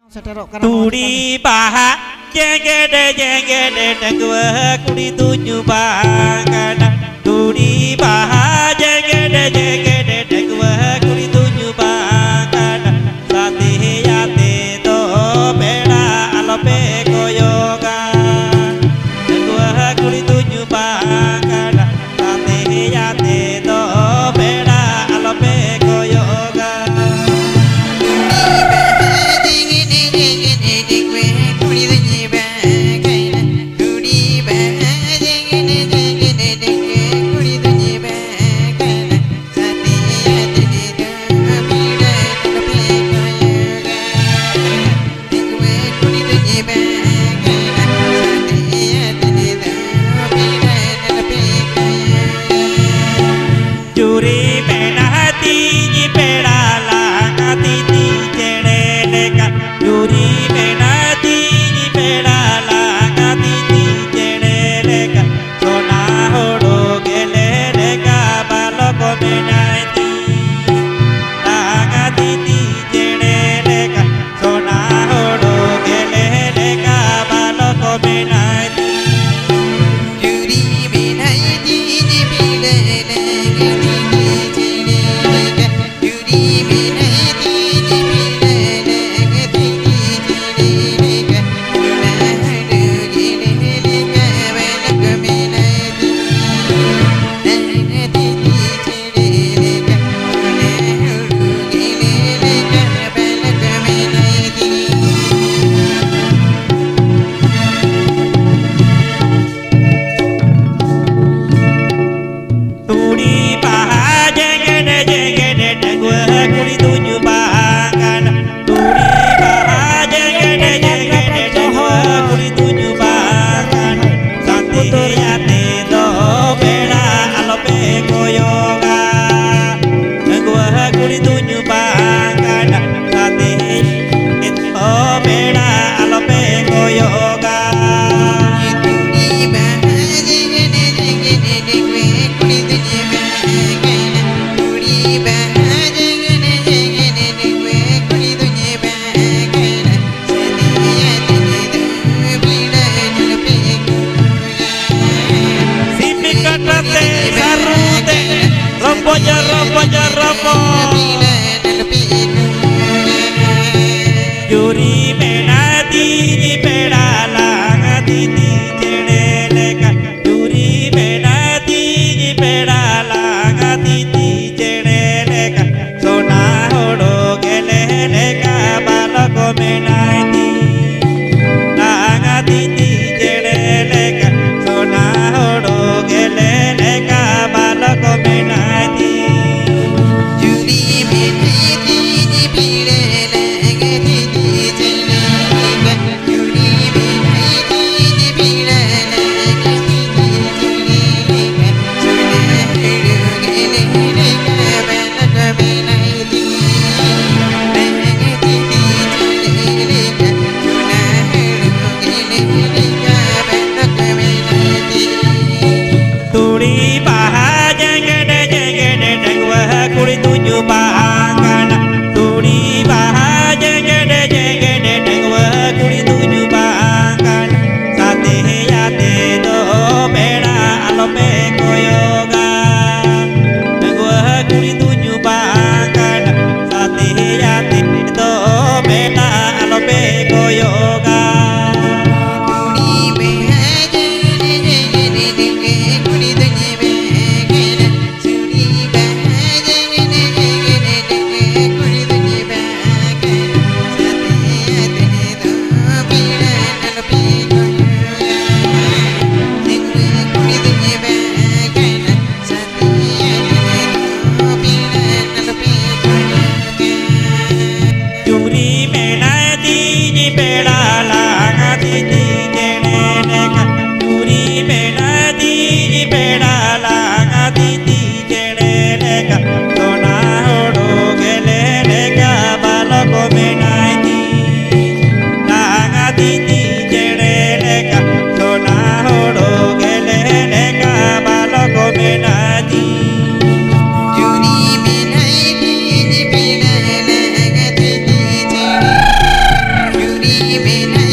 Turi paha jengede dengwa kuri tuju bangana. Turi paha jengede dengwa kuri tuju bangana. Sati yate to beda alope koyoga. Dengwa kuri tuju bangana. Sati yate to beda alope koyoga. Juri penati ni pedala ngati ti jeneleka. Juri penati ni pedala ngati ti jeneleka. Sona hodo geleleka baloko menati. Ngati ti jeneleka. Sona hodo geleleka baloko menati. Turi paha jengede dengwa kuri tuju bangana. Turi paha jengede dengwa kuri tuju bangana. Sati yate do beda alope koyoga. Dengwa kuri tuju bangana. Sati itu beda alope koyoga. Rompo Juri menati ni pedala ngati ti jeneleka. Juri menati ni pedala ngati ti jeneleka. Sona hodo geleleka baloko menati. Ngati ti jeneleka. Sona hodo geleleka baloko menati. Turi paha jengede dengwa kuri tuju bangana. Turi paha jengede dengwa kuri tuju bangana. Sati yate do beda alope koyoga. Dengwa kuri tuju bangana. Sati yate do beda alope koyoga. Juri menati ni pedala ನೀವೇನ